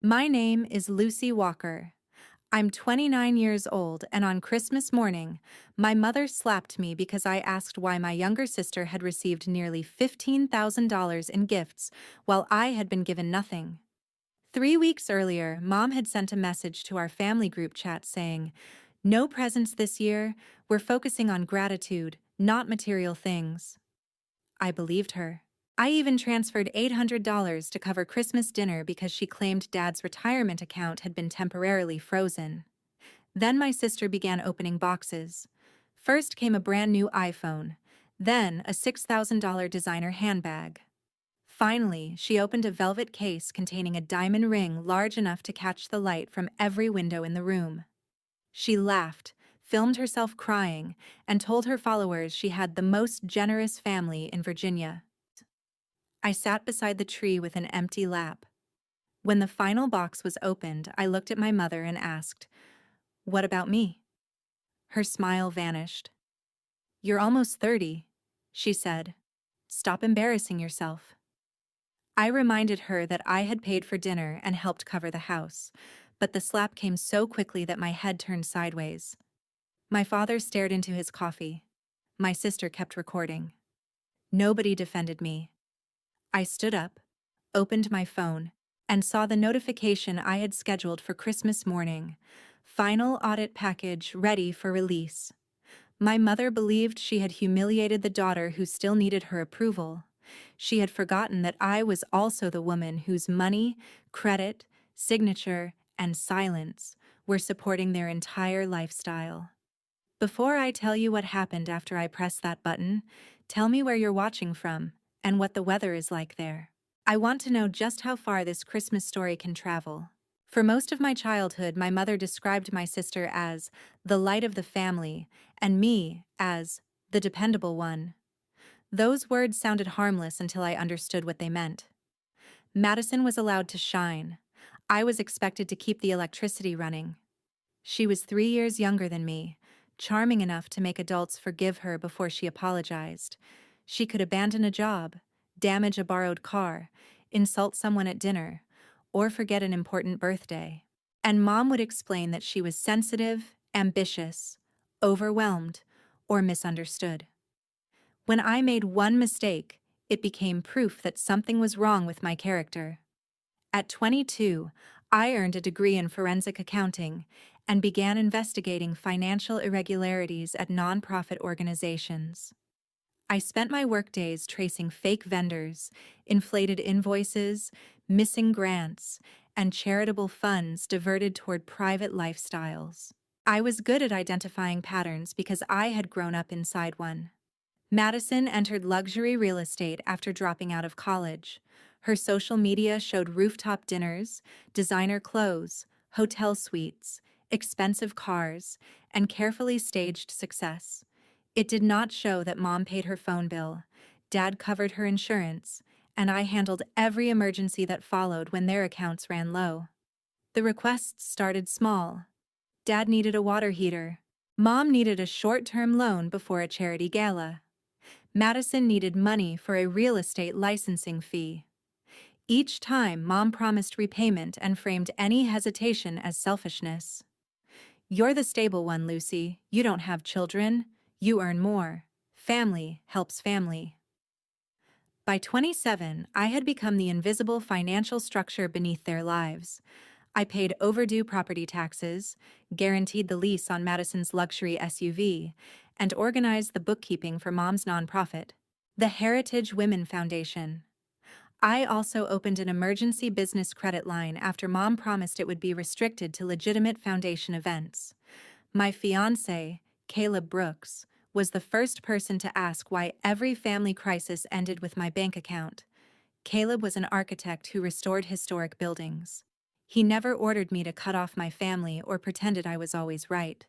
My name is Lucy Walker. I'm 29 years old, and on Christmas morning, my mother slapped me because I asked why my younger sister had received nearly $15,000 in gifts while I had been given nothing. 3 weeks earlier, Mom had sent a message to our family group chat saying, "No presents this year, we're focusing on gratitude, not material things." I believed her. I even transferred $800 to cover Christmas dinner because she claimed Dad's retirement account had been temporarily frozen. Then my sister began opening boxes. First came a brand new iPhone, then a $6,000 designer handbag. Finally, she opened a velvet case containing a diamond ring large enough to catch the light from every window in the room. She laughed, filmed herself crying, and told her followers she had the most generous family in Virginia. I sat beside the tree with an empty lap. When the final box was opened, I looked at my mother and asked, "What about me?" Her smile vanished. "You're almost 30, she said. "Stop embarrassing yourself." I reminded her that I had paid for dinner and helped cover the house, but the slap came so quickly that my head turned sideways. My father stared into his coffee. My sister kept recording. Nobody defended me. I stood up, opened my phone, and saw the notification I had scheduled for Christmas morning. Final audit package ready for release. My mother believed she had humiliated the daughter who still needed her approval. She had forgotten that I was also the woman whose money, credit, signature, and silence were supporting their entire lifestyle. Before I tell you what happened after I pressed that button, tell me where you're watching from and what the weather is like there. I want to know just how far this Christmas story can travel. For most of my childhood, my mother described my sister as the light of the family and me as the dependable one. Those words sounded harmless until I understood what they meant. Madison was allowed to shine. I was expected to keep the electricity running. She was 3 years younger than me, charming enough to make adults forgive her before she apologized. She could abandon a job, damage a borrowed car, insult someone at dinner, or forget an important birthday. And Mom would explain that she was sensitive, ambitious, overwhelmed, or misunderstood. When I made one mistake, it became proof that something was wrong with my character. At 22, I earned a degree in forensic accounting and began investigating financial irregularities at nonprofit organizations. I spent my workdays tracing fake vendors, inflated invoices, missing grants, and charitable funds diverted toward private lifestyles. I was good at identifying patterns because I had grown up inside one. Madison entered luxury real estate after dropping out of college. Her social media showed rooftop dinners, designer clothes, hotel suites, expensive cars, and carefully staged success. It did not show that Mom paid her phone bill, Dad covered her insurance, and I handled every emergency that followed when their accounts ran low. The requests started small. Dad needed a water heater. Mom needed a short-term loan before a charity gala. Madison needed money for a real estate licensing fee. Each time, Mom promised repayment and framed any hesitation as selfishness. "You're the stable one, Lucy. You don't have children. You earn more. Family helps family." By 27, I had become the invisible financial structure beneath their lives. I paid overdue property taxes, guaranteed the lease on Madison's luxury SUV, and organized the bookkeeping for Mom's nonprofit, the Heritage Women Foundation. I also opened an emergency business credit line after Mom promised it would be restricted to legitimate foundation events. My fiancé, Caleb Brooks, was the first person to ask why every family crisis ended with my bank account. Caleb was an architect who restored historic buildings. He never ordered me to cut off my family or pretended I was always right.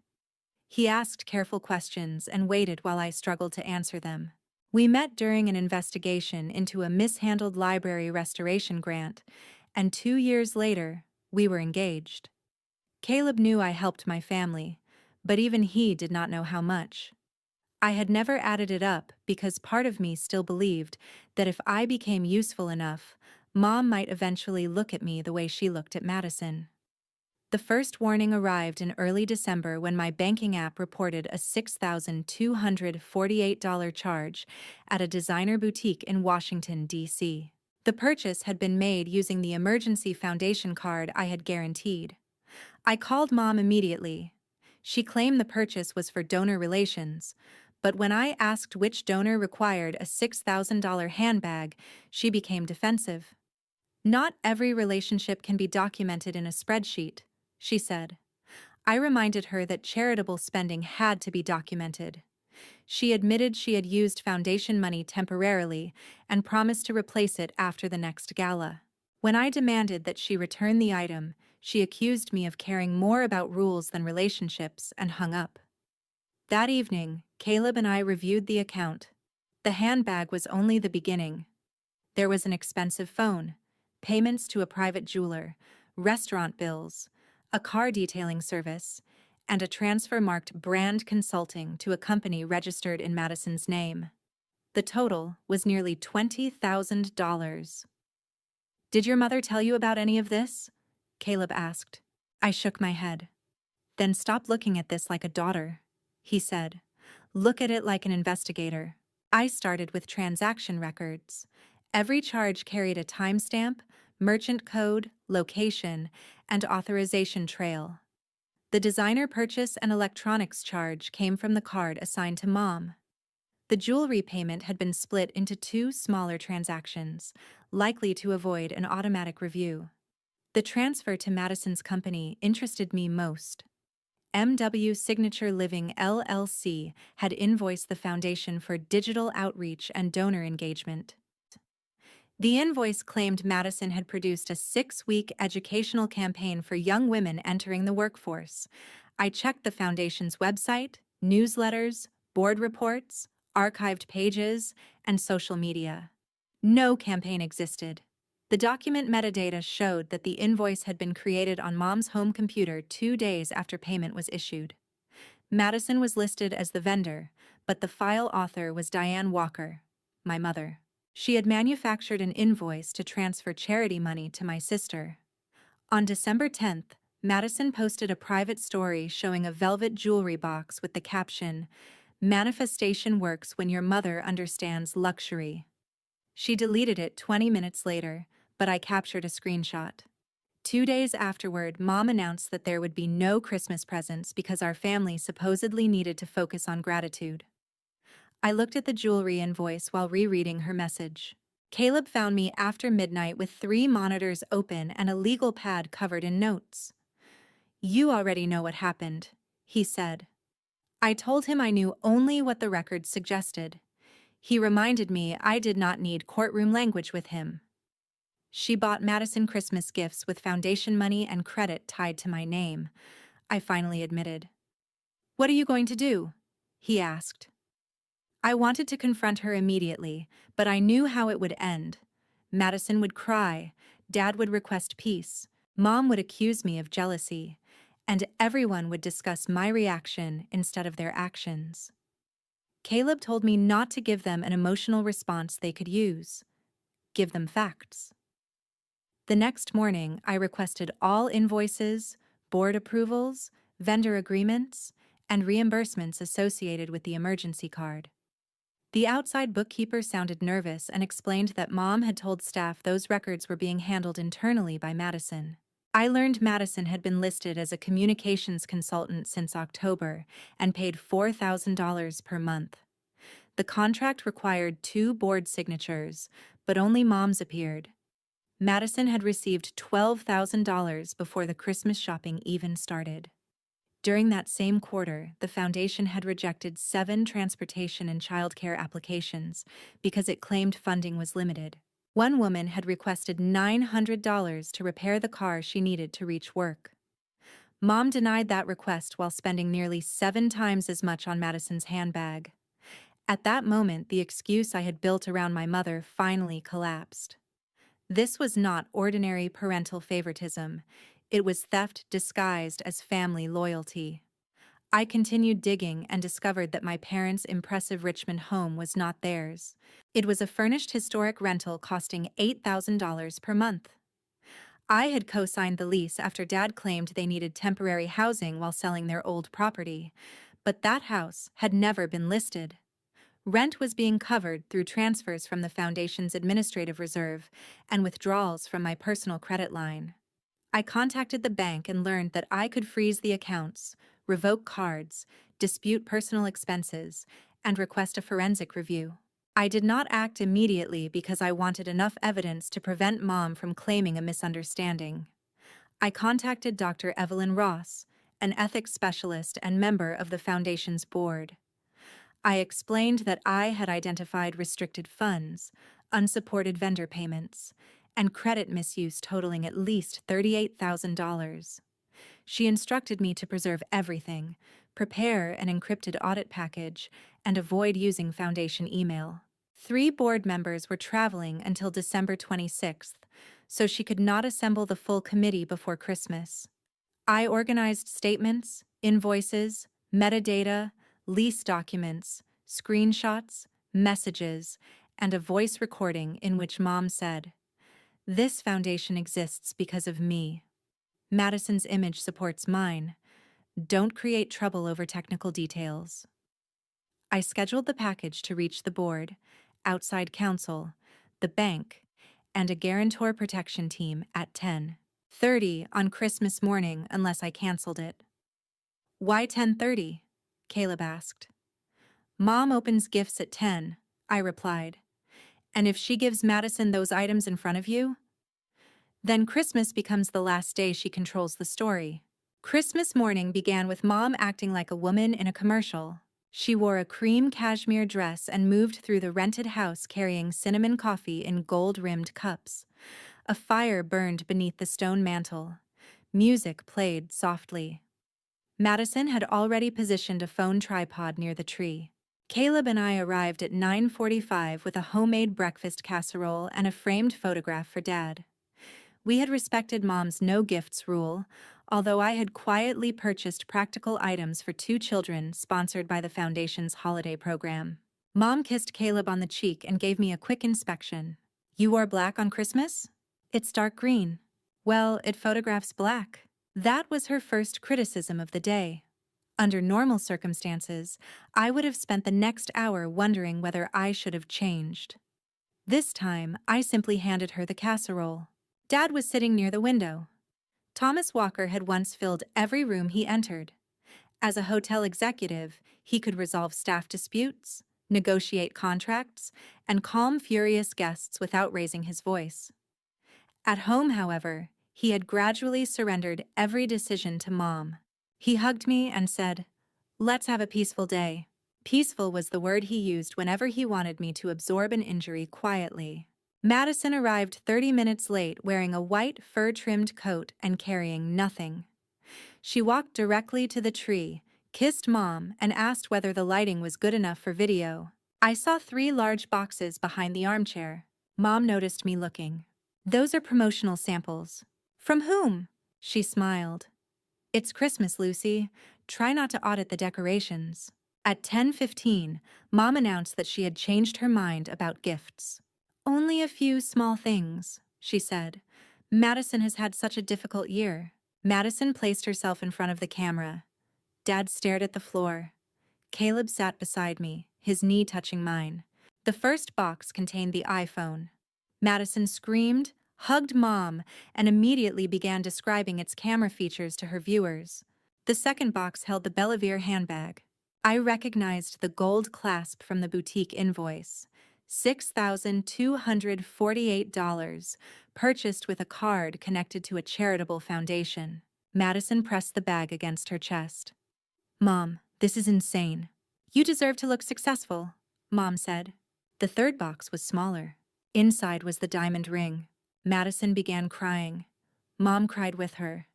He asked careful questions and waited while I struggled to answer them. We met during an investigation into a mishandled library restoration grant, and 2 years later, we were engaged. Caleb knew I helped my family, but even he did not know how much. I had never added it up because part of me still believed that if I became useful enough, Mom might eventually look at me the way she looked at Madison. The first warning arrived in early December when my banking app reported a $6,248 charge at a designer boutique in Washington, D.C. The purchase had been made using the emergency foundation card I had guaranteed. I called Mom immediately. She claimed the purchase was for donor relations, but when I asked which donor required a $6,000 handbag, she became defensive. "Not every relationship can be documented in a spreadsheet," she said. I reminded her that charitable spending had to be documented. She admitted she had used foundation money temporarily and promised to replace it after the next gala. When I demanded that she return the item, she accused me of caring more about rules than relationships and hung up. That evening, Caleb and I reviewed the account. The handbag was only the beginning. There was an expensive phone, payments to a private jeweler, restaurant bills, a car detailing service, and a transfer marked Brand Consulting to a company registered in Madison's name. The total was nearly $20,000. "Did your mother tell you about any of this?" Caleb asked. I shook my head. "Then stop looking at this like a daughter," he said. "Look at it like an investigator." I started with transaction records. Every charge carried a timestamp, merchant code, location, and authorization trail. The designer purchase and electronics charge came from the card assigned to Mom. The jewelry payment had been split into two smaller transactions, likely to avoid an automatic review. The transfer to Madison's company interested me most. MW Signature Living LLC had invoiced the foundation for digital outreach and donor engagement. The invoice claimed Madison had produced a 6-week educational campaign for young women entering the workforce. I checked the foundation's website, newsletters, board reports, archived pages, and social media. No campaign existed. The document metadata showed that the invoice had been created on Mom's home computer 2 days after payment was issued. Madison was listed as the vendor, but the file author was Diane Walker, my mother. She had manufactured an invoice to transfer charity money to my sister. On December 10th, Madison posted a private story showing a velvet jewelry box with the caption, "Manifestation works when your mother understands luxury." She deleted it 20 minutes later, but I captured a screenshot. 2 days afterward, Mom announced that there would be no Christmas presents because our family supposedly needed to focus on gratitude. I looked at the jewelry invoice while rereading her message. Caleb found me after midnight with 3 monitors open and a legal pad covered in notes. "You already know what happened," he said. I told him I knew only what the records suggested. He reminded me I did not need courtroom language with him. "She bought Madison Christmas gifts with foundation money and credit tied to my name," I finally admitted. "What are you going to do?" he asked. I wanted to confront her immediately, but I knew how it would end. Madison would cry, Dad would request peace, Mom would accuse me of jealousy, and everyone would discuss my reaction instead of their actions. Caleb told me not to give them an emotional response they could use. Give them facts. The next morning, I requested all invoices, board approvals, vendor agreements, and reimbursements associated with the emergency card. The outside bookkeeper sounded nervous and explained that Mom had told staff those records were being handled internally by Madison. I learned Madison had been listed as a communications consultant since October and paid $4,000 per month. The contract required 2 board signatures, but only Mom's appeared. Madison had received $12,000 before the Christmas shopping even started. During that same quarter, the foundation had rejected 7 transportation and childcare applications because it claimed funding was limited. One woman had requested $900 to repair the car she needed to reach work. Mom denied that request while spending nearly 7 times as much on Madison's handbag. At that moment, the excuse I had built around my mother finally collapsed. This was not ordinary parental favoritism. It was theft disguised as family loyalty. I continued digging and discovered that my parents' impressive Richmond home was not theirs. It was a furnished historic rental costing $8,000 per month. I had co-signed the lease after Dad claimed they needed temporary housing while selling their old property, but that house had never been listed. Rent was being covered through transfers from the foundation's administrative reserve and withdrawals from my personal credit line. I contacted the bank and learned that I could freeze the accounts, revoke cards, dispute personal expenses, and request a forensic review. I did not act immediately because I wanted enough evidence to prevent Mom from claiming a misunderstanding. I contacted Dr. Evelyn Ross, an ethics specialist and member of the Foundation's board. I explained that I had identified restricted funds, unsupported vendor payments, and credit misuse totaling at least $38,000. She instructed me to preserve everything, prepare an encrypted audit package, and avoid using Foundation email. 3 board members were traveling until December 26th, so she could not assemble the full committee before Christmas. I organized statements, invoices, metadata, lease documents, screenshots, messages, and a voice recording in which Mom said, "This foundation exists because of me. Madison's image supports mine. Don't create trouble over technical details." I scheduled the package to reach the board, outside counsel, the bank, and a guarantor protection team at 10:30 on Christmas morning unless I canceled it. "Why 10:30? Caleb asked. "Mom opens gifts at 10, I replied. "And if she gives Madison those items in front of you, then Christmas becomes the last day she controls the story." Christmas morning began with Mom acting like a woman in a commercial. She wore a cream cashmere dress and moved through the rented house carrying cinnamon coffee in gold-rimmed cups. A fire burned beneath the stone mantel. Music played softly. Madison had already positioned a phone tripod near the tree. Caleb and I arrived at 9:45 with a homemade breakfast casserole and a framed photograph for Dad. We had respected Mom's no gifts rule, although I had quietly purchased practical items for 2 children sponsored by the Foundation's holiday program. Mom kissed Caleb on the cheek and gave me a quick inspection. "You wore black on Christmas? It's dark green." "Well, it photographs black." That was her first criticism of the day. Under normal circumstances, I would have spent the next hour wondering whether I should have changed. This time, I simply handed her the casserole. Dad was sitting near the window. Thomas Walker had once filled every room he entered. As a hotel executive, he could resolve staff disputes, negotiate contracts, and calm furious guests without raising his voice. At home, however, he had gradually surrendered every decision to Mom. He hugged me and said, "Let's have a peaceful day." Peaceful was the word he used whenever he wanted me to absorb an injury quietly. Madison arrived 30 minutes late wearing a white fur-trimmed coat and carrying nothing. She walked directly to the tree, kissed Mom, and asked whether the lighting was good enough for video. I saw 3 large boxes behind the armchair. Mom noticed me looking. "Those are promotional samples." "From whom?" She smiled. "It's Christmas, Lucy. Try not to audit the decorations." At 10:15, Mom announced that she had changed her mind about gifts. "Only a few small things," she said. "Madison has had such a difficult year." Madison placed herself in front of the camera. Dad stared at the floor. Caleb sat beside me, his knee touching mine. The first box contained the iPhone. Madison screamed, hugged Mom, and immediately began describing its camera features to her viewers. The second box held the Bellavere handbag. I recognized the gold clasp from the boutique invoice. $6,248, purchased with a card connected to a charitable foundation. Madison pressed the bag against her chest. "Mom, this is insane." "You deserve to look successful," Mom said. The third box was smaller. Inside was the diamond ring. Madison began crying. Mom cried with her.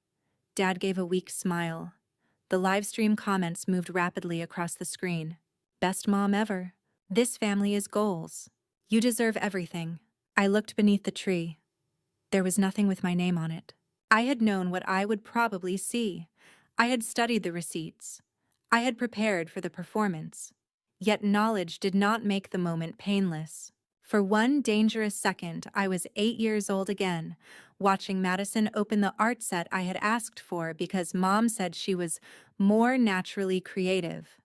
Dad gave a weak smile. The livestream comments moved rapidly across the screen. "Best mom ever. This family is goals. You deserve everything." I looked beneath the tree. There was nothing with my name on it. I had known what I would probably see. I had studied the receipts. I had prepared for the performance. Yet knowledge did not make the moment painless. For one dangerous second, I was 8 years old again, watching Madison open the art set I had asked for because Mom said she was more naturally creative.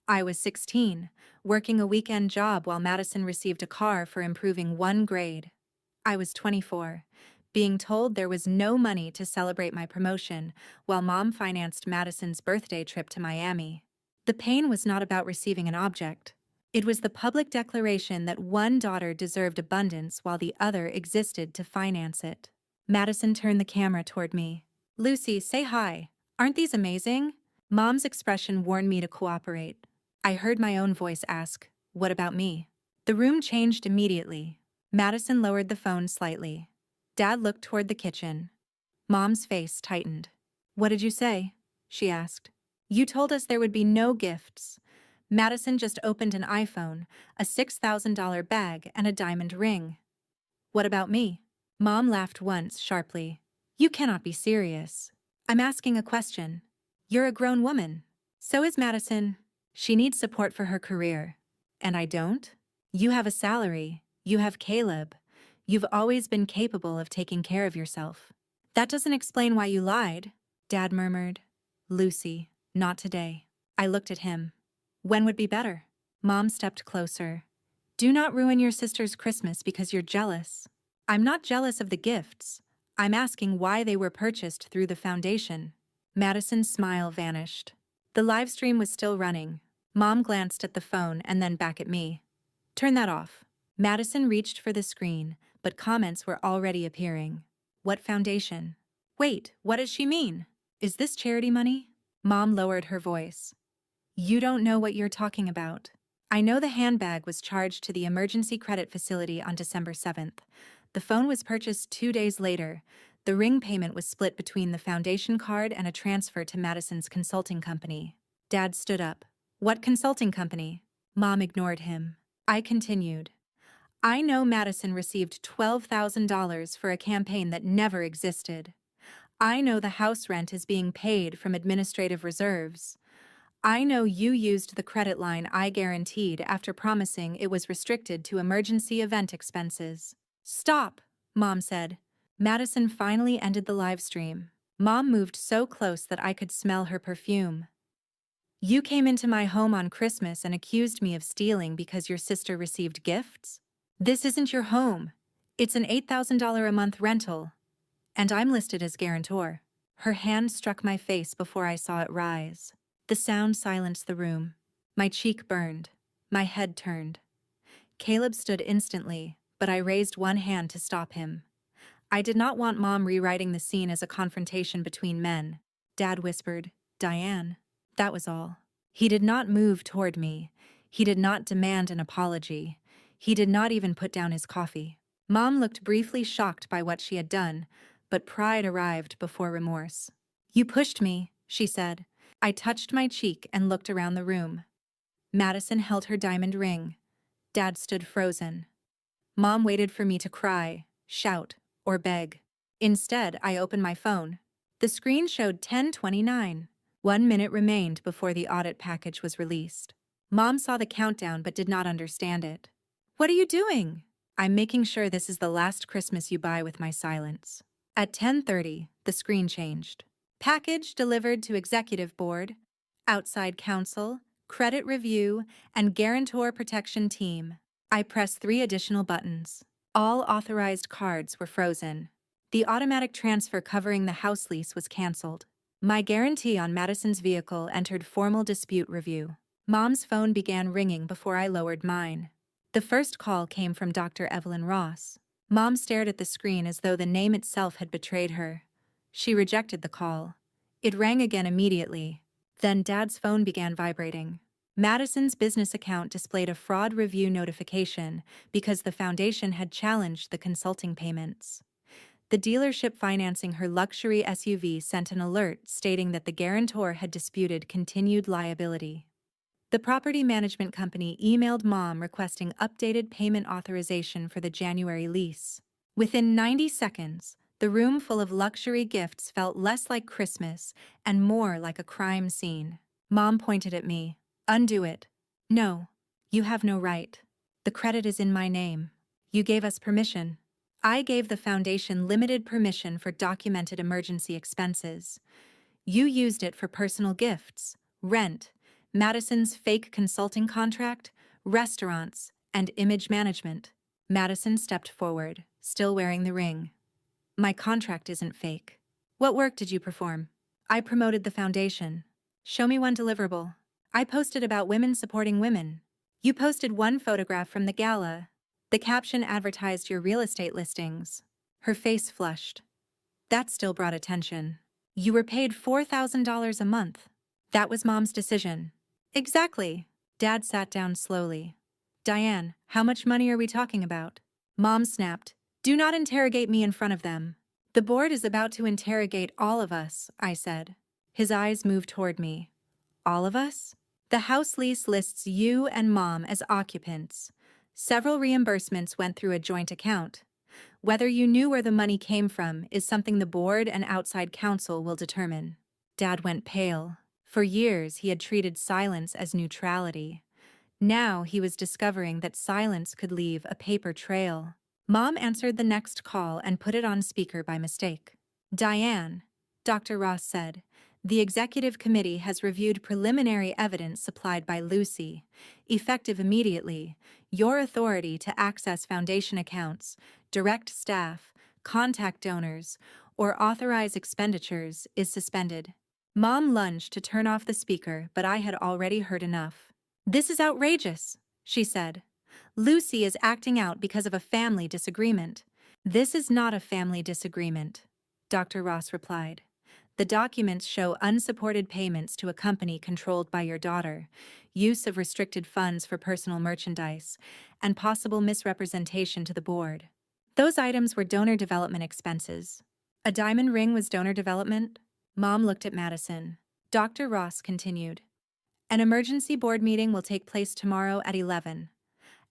I was 16, working a weekend job while Madison received a car for improving one grade. I was 24, being told there was no money to celebrate my promotion while Mom financed Madison's birthday trip to Miami. The pain was not about receiving an object. It was the public declaration that one daughter deserved abundance while the other existed to finance it. Madison turned the camera toward me. "Lucy, say hi. Aren't these amazing?" Mom's expression warned me to cooperate. I heard my own voice ask, "What about me?" The room changed immediately. Madison lowered the phone slightly. Dad looked toward the kitchen. Mom's face tightened. "What did you say?" she asked. "You told us there would be no gifts." Madison just opened an iPhone, a $6,000 bag, and a diamond ring. "What about me?" Mom laughed once sharply. "You cannot be serious. I'm asking a question. You're a grown woman. So is Madison. She needs support for her career. And I don't? You have a salary. You have Caleb. You've always been capable of taking care of yourself." "That doesn't explain why you lied," Dad murmured. "Lucy, not today." I looked at him. "When would be better?" Mom stepped closer. "Do not ruin your sister's Christmas because you're jealous." "I'm not jealous of the gifts. I'm asking why they were purchased through the foundation." Madison's smile vanished. The live stream was still running. Mom glanced at the phone and then back at me. "Turn that off." Madison reached for the screen, but comments were already appearing. "What foundation? Wait, what does she mean? Is this charity money?" Mom lowered her voice. "You don't know what you're talking about. I know the handbag was charged to the emergency credit facility on December 7th. The phone was purchased 2 days later. The ring payment was split between the foundation card and a transfer to Madison's consulting company." Dad stood up. "What consulting company?" Mom ignored him. I continued. "I know Madison received $12,000 for a campaign that never existed. I know the house rent is being paid from administrative reserves. I know you used the credit line I guaranteed after promising it was restricted to emergency event expenses." "Stop," Mom said. Madison finally ended the live stream. Mom moved so close that I could smell her perfume. "You came into my home on Christmas and accused me of stealing because your sister received gifts? This isn't your home. It's an $8,000 a month rental. And I'm listed as guarantor." Her hand struck my face before I saw it rise. The sound silenced the room. My cheek burned. My head turned. Caleb stood instantly, but I raised one hand to stop him. I did not want Mom rewriting the scene as a confrontation between men. Dad whispered, "Diane." That was all. He did not move toward me. He did not demand an apology. He did not even put down his coffee. Mom looked briefly shocked by what she had done, but pride arrived before remorse. "You pushed me," she said. I touched my cheek and looked around the room. Madison held her diamond ring. Dad stood frozen. Mom waited for me to cry, shout, or beg. Instead, I opened my phone. The screen showed 10:29. 1 minute remained before the audit package was released. Mom saw the countdown but did not understand it. "What are you doing?" "I'm making sure this is the last Christmas you buy with my silence." At 10:30, the screen changed. "Package delivered to Executive Board, Outside Counsel, Credit Review, and Guarantor Protection Team." I pressed 3 additional buttons. All authorized cards were frozen. The automatic transfer covering the house lease was canceled. My guarantee on Madison's vehicle entered formal dispute review. Mom's phone began ringing before I lowered mine. The first call came from Dr. Evelyn Ross. Mom stared at the screen as though the name itself had betrayed her. She rejected the call. It rang again immediately. Then Dad's phone began vibrating. Madison's business account displayed a fraud review notification because the foundation had challenged the consulting payments. The dealership financing her luxury SUV sent an alert stating that the guarantor had disputed continued liability. The property management company emailed Mom requesting updated payment authorization for the January lease. Within 90 seconds, the room full of luxury gifts felt less like Christmas and more like a crime scene. Mom pointed at me. Undo it. No. You have no right. The credit is in my name. You gave us permission. I gave the foundation limited permission for documented emergency expenses. You used it for personal gifts, rent, Madison's fake consulting contract, restaurants, and image management. Madison stepped forward, still wearing the ring. My contract isn't fake. What work did you perform? I promoted the foundation. Show me one deliverable. I posted about women supporting women. You posted one photograph from the gala. The caption advertised your real estate listings. Her face flushed. That still brought attention. You were paid $4,000 a month. That was Mom's decision. Exactly. Dad sat down slowly. Diane, how much money are we talking about? Mom snapped. Do not interrogate me in front of them. The board is about to interrogate all of us, I said. His eyes moved toward me. All of us? The house lease lists you and Mom as occupants. Several reimbursements went through a joint account. Whether you knew where the money came from is something the board and outside counsel will determine. Dad went pale. For years, he had treated silence as neutrality. Now he was discovering that silence could leave a paper trail. Mom answered the next call and put it on speaker by mistake. Diane, Dr. Ross said, the executive committee has reviewed preliminary evidence supplied by Lucy. Effective immediately, your authority to access foundation accounts, direct staff, contact donors, or authorize expenditures is suspended. Mom lunged to turn off the speaker, but I had already heard enough. This is outrageous, she said. Lucy is acting out because of a family disagreement. This is not a family disagreement, Dr. Ross replied. The documents show unsupported payments to a company controlled by your daughter, use of restricted funds for personal merchandise, and possible misrepresentation to the board. Those items were donor development expenses. A diamond ring was donor development? Mom looked at Madison. Dr. Ross continued. An emergency board meeting will take place tomorrow at 11.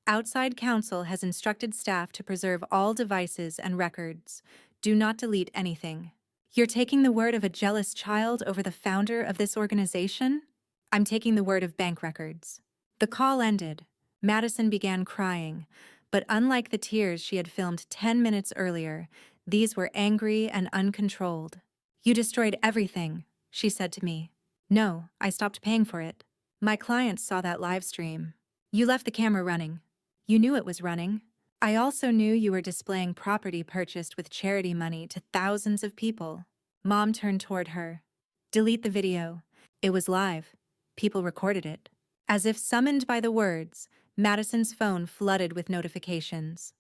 Outside counsel has instructed staff to preserve all devices and records. Do not delete anything. You're taking the word of a jealous child over the founder of this organization? I'm taking the word of bank records. The call ended. Madison began crying, but unlike the tears she had filmed 10 minutes earlier, these were angry and uncontrolled. You destroyed everything, she said to me. No, I stopped paying for it. My clients saw that live stream. You left the camera running. You knew it was running. I also knew you were displaying property purchased with charity money to thousands of people. Mom turned toward her. Delete the video. It was live. People recorded it. As if summoned by the words, Madison's phone flooded with notifications.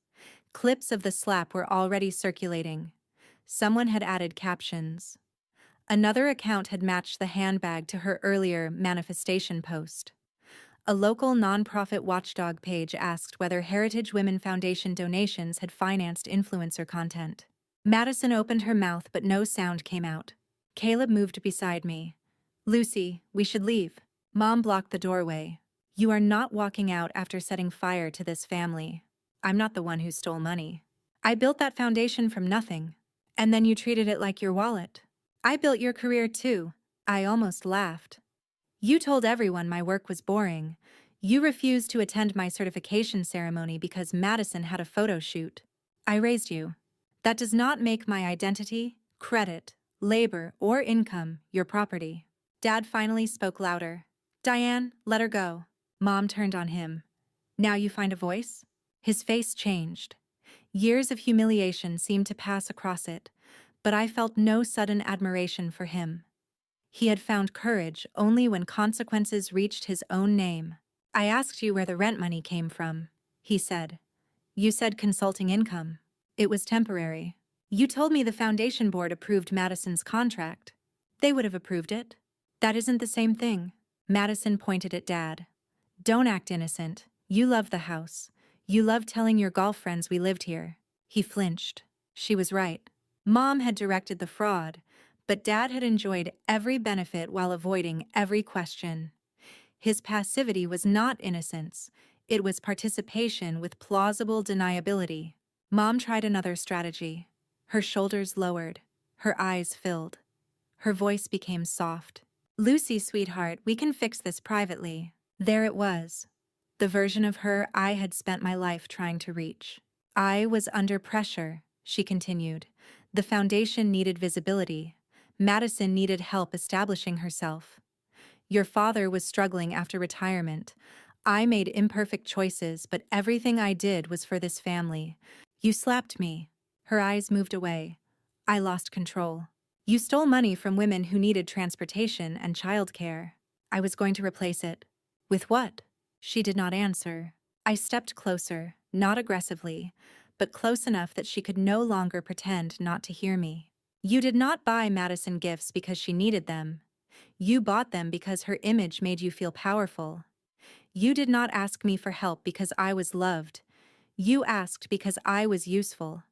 Clips of the slap were already circulating. Someone had added captions. Another account had matched the handbag to her earlier manifestation post. A local nonprofit watchdog page asked whether Heritage Women Foundation donations had financed influencer content. Madison opened her mouth, but no sound came out. Caleb moved beside me. Lucy, we should leave. Mom blocked the doorway. You are not walking out after setting fire to this family. I'm not the one who stole money. I built that foundation from nothing. And then you treated it like your wallet. I built your career too. I almost laughed. You told everyone my work was boring. You refused to attend my certification ceremony because Madison had a photo shoot. I raised you. That does not make my identity, credit, labor, or income your property. Dad finally spoke louder. Diane, let her go. Mom turned on him. Now you find a voice? His face changed. Years of humiliation seemed to pass across it, but I felt no sudden admiration for him. He had found courage only when consequences reached his own name. I asked you where the rent money came from, he said. You said consulting income. It was temporary. You told me the foundation board approved Madison's contract. They would have approved it. That isn't the same thing. Madison pointed at Dad. Don't act innocent. You love the house. You loved telling your golf friends we lived here. He flinched. She was right. Mom had directed the fraud, but Dad had enjoyed every benefit while avoiding every question. His passivity was not innocence. It was participation with plausible deniability. Mom tried another strategy. Her shoulders lowered. Her eyes filled. Her voice became soft. "Lucy, sweetheart, we can fix this privately." There it was. The version of her I had spent my life trying to reach. "I was under pressure," she continued. "The foundation needed visibility. Madison needed help establishing herself. Your father was struggling after retirement. I made imperfect choices, but everything I did was for this family. You slapped me." Her eyes moved away. "I lost control. You stole money from women who needed transportation and childcare. I was going to replace it." "With what?" She did not answer. I stepped closer, not aggressively, but close enough that she could no longer pretend not to hear me. "You did not buy Madison gifts because she needed them. You bought them because her image made you feel powerful. You did not ask me for help because I was loved. You asked because I was useful.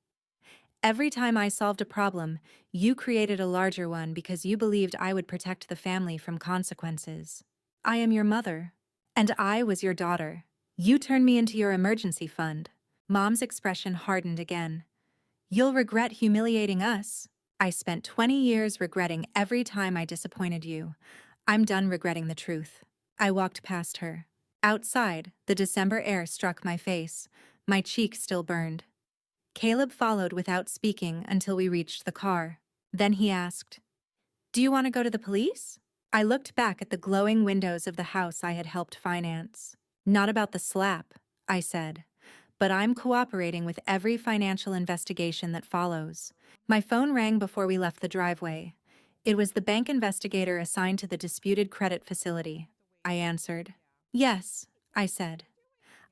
Every time I solved a problem, you created a larger one because you believed I would protect the family from consequences. I am your mother. And I was your daughter. You turned me into your emergency fund." Mom's expression hardened again. "You'll regret humiliating us." "I spent 20 years regretting every time I disappointed you. I'm done regretting the truth." I walked past her. Outside, the December air struck my face. My cheek still burned. Caleb followed without speaking until we reached the car. Then he asked, "Do you want to go to the police?" I looked back at the glowing windows of the house I had helped finance. "Not about the slap," I said, "but I'm cooperating with every financial investigation that follows." My phone rang before we left the driveway. It was the bank investigator assigned to the disputed credit facility. I answered. "Yes," I said.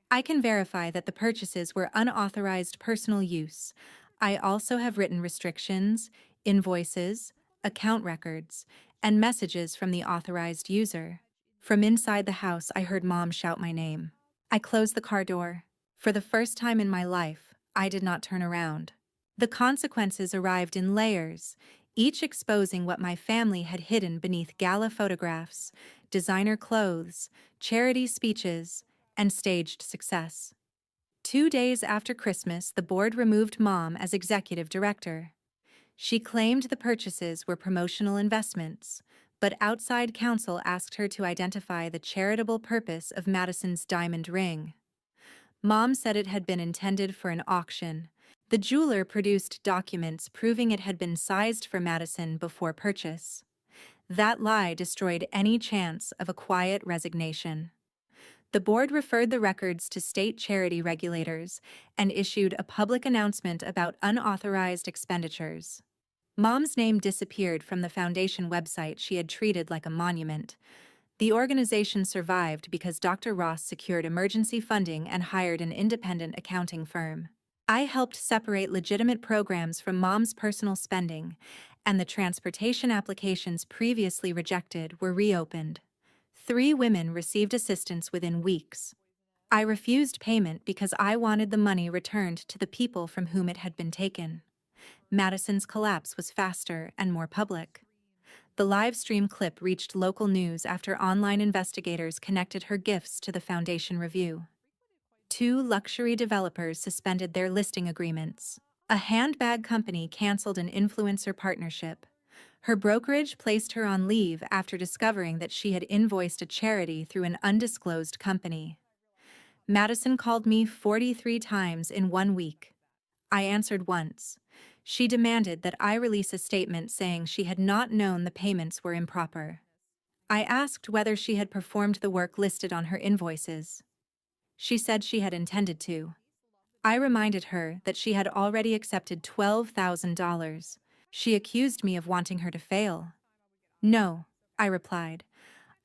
"I can verify that the purchases were unauthorized personal use. I also have written restrictions, invoices, account records, and messages from the authorized user." From inside the house, I heard Mom shout my name. I closed the car door. For the first time in my life, I did not turn around. The consequences arrived in layers, each exposing what my family had hidden beneath gala photographs, designer clothes, charity speeches, and staged success. 2 days after Christmas, the board removed Mom as executive director. She claimed the purchases were promotional investments, but outside counsel asked her to identify the charitable purpose of Madison's diamond ring. Mom said it had been intended for an auction. The jeweler produced documents proving it had been sized for Madison before purchase. That lie destroyed any chance of a quiet resignation. The board referred the records to state charity regulators and issued a public announcement about unauthorized expenditures. Mom's name disappeared from the foundation website she had treated like a monument. The organization survived because Dr. Ross secured emergency funding and hired an independent accounting firm. I helped separate legitimate programs from Mom's personal spending, and the transportation applications previously rejected were reopened. 3 women received assistance within weeks. I refused payment because I wanted the money returned to the people from whom it had been taken. Madison's collapse was faster and more public. The live stream clip reached local news after online investigators connected her gifts to the foundation review. 2 luxury developers suspended their listing agreements. A handbag company canceled an influencer partnership. Her brokerage placed her on leave after discovering that she had invoiced a charity through an undisclosed company. Madison called me 43 times in 1 week. I answered once. She demanded that I release a statement saying she had not known the payments were improper. I asked whether she had performed the work listed on her invoices. She said she had intended to. I reminded her that she had already accepted $12,000. She accused me of wanting her to fail. "No," I replied.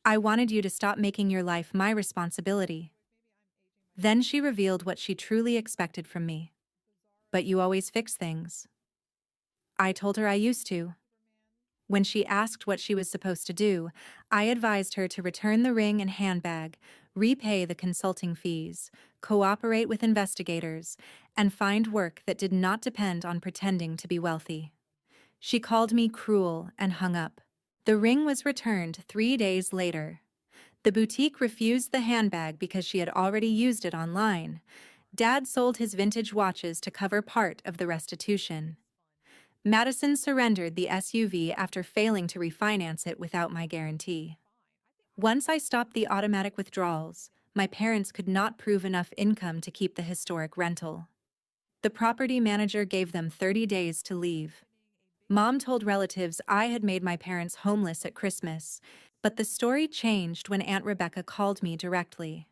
"I wanted you to stop making your life my responsibility." Then she revealed what she truly expected from me. "But you always fix things." I told her I used to. When she asked what she was supposed to do, I advised her to return the ring and handbag, repay the consulting fees, cooperate with investigators, and find work that did not depend on pretending to be wealthy. She called me cruel and hung up. The ring was returned 3 days later. The boutique refused the handbag because she had already used it online. Dad sold his vintage watches to cover part of the restitution. Madison surrendered the SUV after failing to refinance it without my guarantee. Once I stopped the automatic withdrawals, my parents could not prove enough income to keep the historic rental. The property manager gave them 30 days to leave. Mom told relatives I had made my parents homeless at Christmas, but the story changed when Aunt Rebecca called me directly.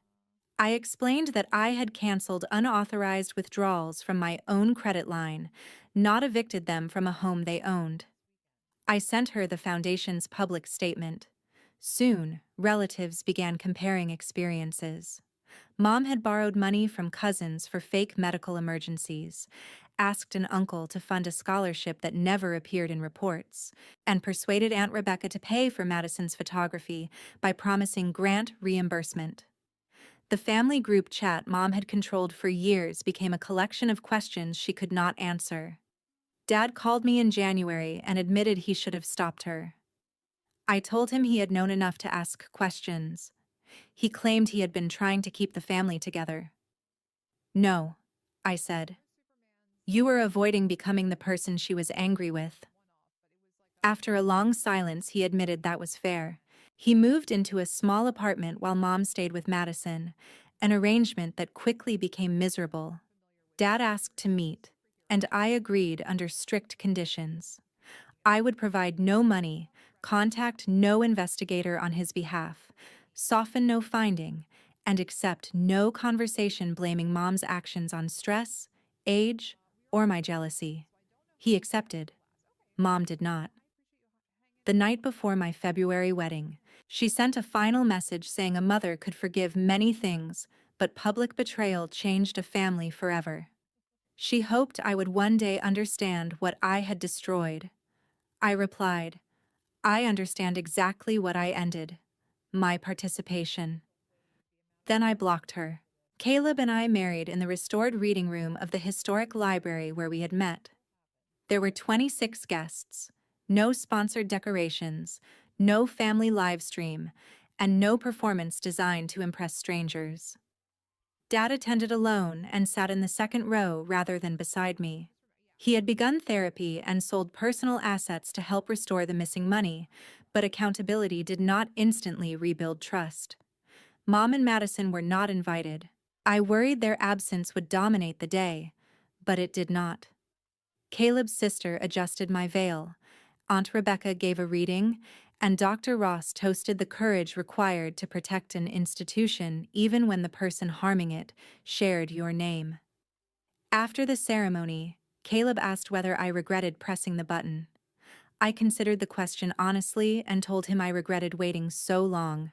I explained that I had canceled unauthorized withdrawals from my own credit line, not evicted them from a home they owned. I sent her the foundation's public statement. Soon, relatives began comparing experiences. Mom had borrowed money from cousins for fake medical emergencies, asked an uncle to fund a scholarship that never appeared in reports, and persuaded Aunt Rebecca to pay for Madison's photography by promising grant reimbursement. The family group chat Mom had controlled for years became a collection of questions she could not answer. Dad called me in January and admitted he should have stopped her. I told him he had known enough to ask questions. He claimed he had been trying to keep the family together. No, I said. You were avoiding becoming the person she was angry with. After a long silence, he admitted that was fair. He moved into a small apartment while Mom stayed with Madison, an arrangement that quickly became miserable. Dad asked to meet, and I agreed under strict conditions. I would provide no money, contact no investigator on his behalf, soften no finding, and accept no conversation blaming Mom's actions on stress, age, or my jealousy. He accepted. Mom did not. The night before my February wedding, she sent a final message saying a mother could forgive many things, but public betrayal changed a family forever. She hoped I would one day understand what I had destroyed. I replied, I understand exactly what I ended. My participation. Then I blocked her. Caleb and I married in the restored reading room of the historic library where we had met. There were 26 guests, no sponsored decorations, no family live stream, and no performance designed to impress strangers. Dad attended alone and sat in the second row rather than beside me. He had begun therapy and sold personal assets to help restore the missing money, but accountability did not instantly rebuild trust. Mom and Madison were not invited. I worried their absence would dominate the day, but it did not. Caleb's sister adjusted my veil, Aunt Rebecca gave a reading, and Dr. Ross toasted the courage required to protect an institution even when the person harming it shared your name. After the ceremony, Caleb asked whether I regretted pressing the button. I considered the question honestly and told him I regretted waiting so long.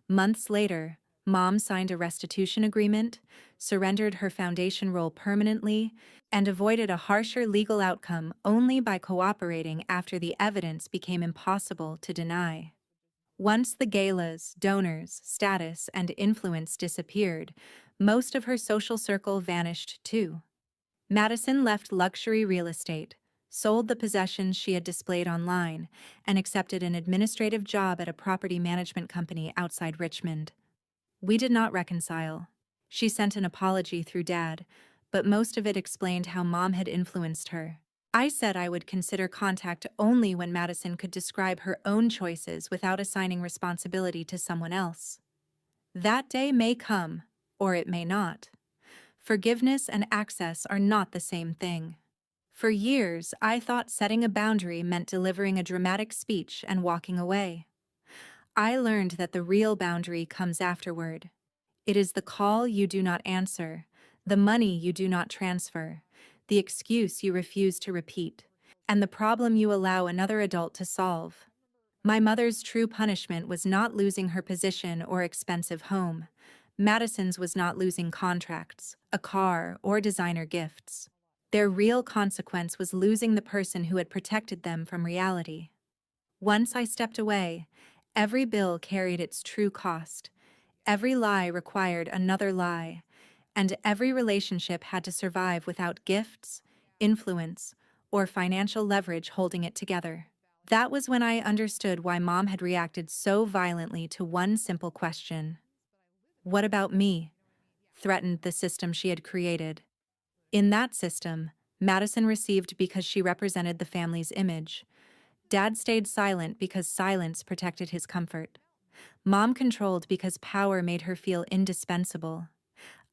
Months later, Mom signed a restitution agreement, surrendered her foundation role permanently, and avoided a harsher legal outcome only by cooperating after the evidence became impossible to deny. Once the galas, donors, status, and influence disappeared, most of her social circle vanished too. Madison left luxury real estate, sold the possessions she had displayed online, and accepted an administrative job at a property management company outside Richmond. We did not reconcile. She sent an apology through Dad, but most of it explained how Mom had influenced her. I said I would consider contact only when Madison could describe her own choices without assigning responsibility to someone else. That day may come, or it may not. Forgiveness and access are not the same thing. For years, I thought setting a boundary meant delivering a dramatic speech and walking away. I learned that the real boundary comes afterward. It is the call you do not answer, the money you do not transfer, the excuse you refuse to repeat, and the problem you allow another adult to solve. My mother's true punishment was not losing her position or expensive home. Madison's was not losing contracts, a car, or designer gifts. Their real consequence was losing the person who had protected them from reality. Once I stepped away, every bill carried its true cost. Every lie required another lie, and every relationship had to survive without gifts, influence, or financial leverage holding it together. That was when I understood why Mom had reacted so violently to one simple question. What about me? Threatened the system she had created. In that system, Madison received because she represented the family's image. Dad stayed silent because silence protected his comfort. Mom controlled because power made her feel indispensable.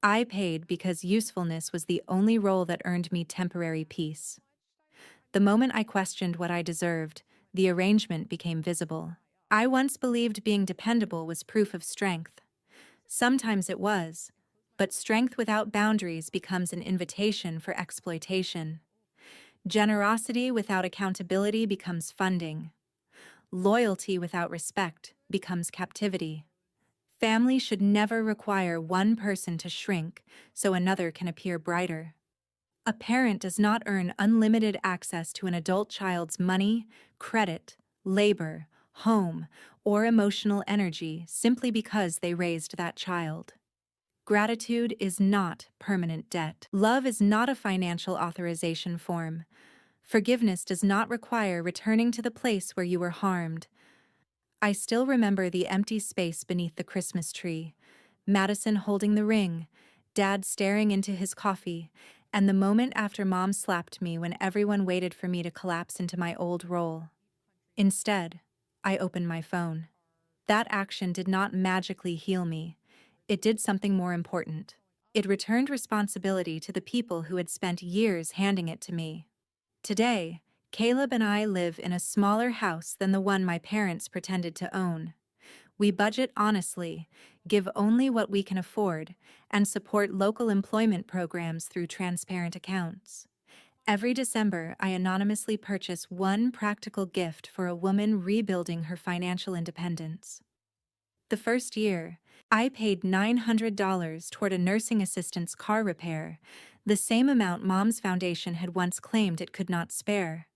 I paid because usefulness was the only role that earned me temporary peace. The moment I questioned what I deserved, the arrangement became visible. I once believed being dependable was proof of strength. Sometimes it was, but strength without boundaries becomes an invitation for exploitation. Generosity without accountability becomes funding. Loyalty without respect becomes captivity. Family should never require one person to shrink so another can appear brighter. A parent does not earn unlimited access to an adult child's money, credit, labor, home, or emotional energy simply because they raised that child. Gratitude is not permanent debt. Love is not a financial authorization form. Forgiveness does not require returning to the place where you were harmed. I still remember the empty space beneath the Christmas tree, Madison holding the ring, Dad staring into his coffee, and the moment after Mom slapped me when everyone waited for me to collapse into my old role. Instead, I opened my phone. That action did not magically heal me. It did something more important. It returned responsibility to the people who had spent years handing it to me. Today, Caleb and I live in a smaller house than the one my parents pretended to own. We budget honestly, give only what we can afford, and support local employment programs through transparent accounts. Every December, I anonymously purchase one practical gift for a woman rebuilding her financial independence. The first year, I paid $900 toward a nursing assistant's car repair, the same amount Mom's foundation had once claimed it could not spare.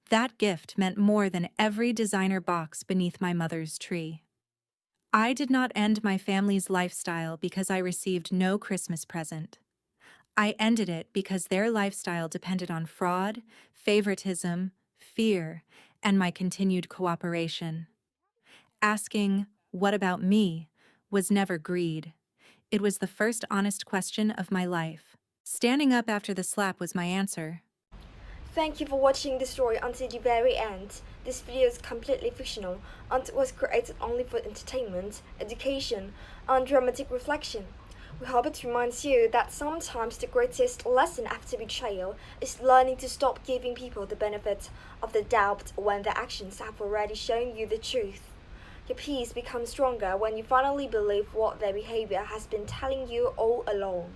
That gift meant more than every designer box beneath my mother's tree. I did not end my family's lifestyle because I received no Christmas present. I ended it because their lifestyle depended on fraud, favoritism, fear, and my continued cooperation. Asking, "What about me?" was never greed. It was the first honest question of my life. Standing up after the slap was my answer. Thank you for watching the story until the very end. This video is completely fictional and was created only for entertainment, education, and dramatic reflection. We hope it reminds you that sometimes the greatest lesson after betrayal is learning to stop giving people the benefit of the doubt when their actions have already shown you the truth. Your peace becomes stronger when you finally believe what their behavior has been telling you all along.